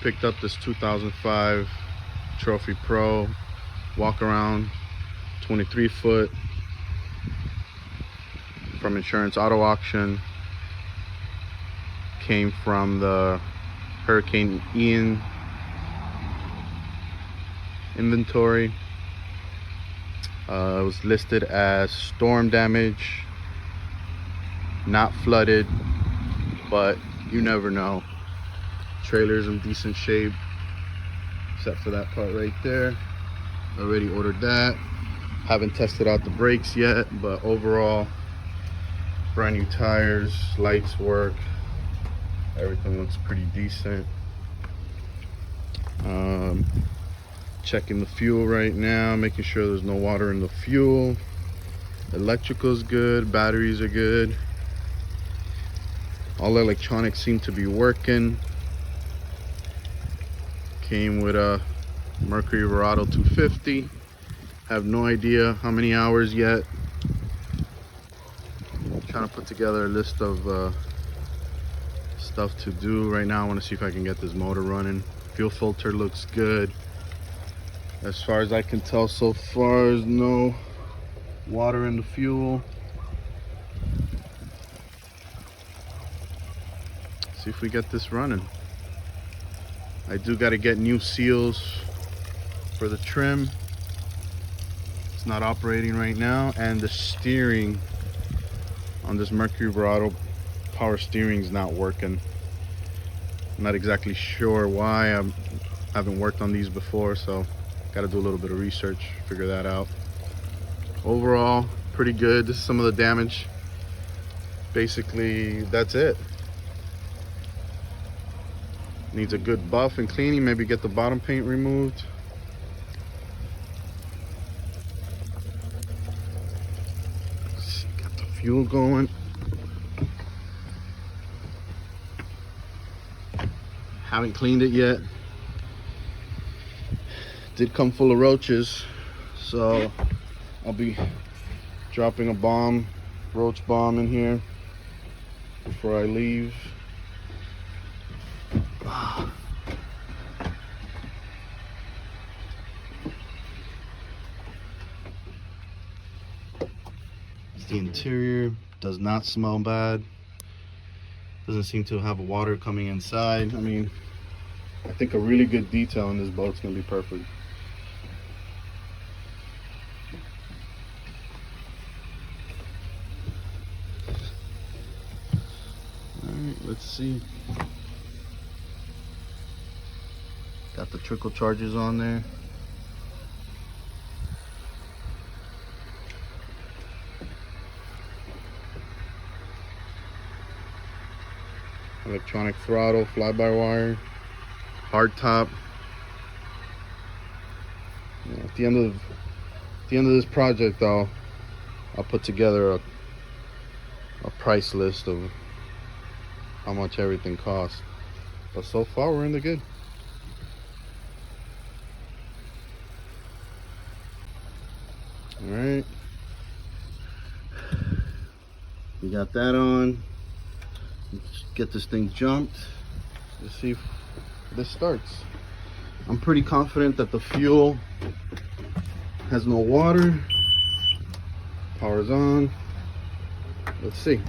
Picked up this 2005 Trophy Pro walk-around 23 foot from Insurance Auto Auction. Came from the Hurricane Ian inventory. It was listed as storm damage, not flooded, but you never know. Trailer's in decent shape except for that part right there. Already ordered that. Haven't tested out the brakes yet, but overall brand new tires, lights work, everything looks pretty decent. Checking the fuel right now, making sure there's no water in the fuel. Electrical's good, batteries are good, all electronics seem to be working. Came with a Mercury Verado 250. Have no idea how many hours yet. Trying to put together a list of stuff to do right now. I want to see if I can get this motor running. Fuel filter looks good. As far as I can tell so far, there's no water in the fuel. See if we get this running. I do got to get new seals for the trim. It's not operating right now, and the steering on this Mercury Verado power steering is not working. I'm not exactly sure why. I haven't worked on these before, so got to do a little bit of research, figure that out. Overall, pretty good. This is some of the damage. Basically, that's it. Needs a good buff and cleaning, maybe get the bottom paint removed. Got the fuel going. Haven't cleaned it yet. Did come full of roaches, so I'll be dropping a bomb, roach bomb in here before I leave. The interior does not smell bad. Doesn't seem to have water coming inside. I mean, I think a really good detail in this boat's gonna be perfect. Alright, let's see. Got the trickle charges on there. Electronic throttle, fly-by-wire, hard top. Yeah, at the end of this project, though, I'll put together a price list of how much everything costs. But so far, we're in the good. All right, we got that on. Let's get this thing jumped. Let's see if this starts. I'm pretty confident that the fuel has no water. Power's on. Let's see.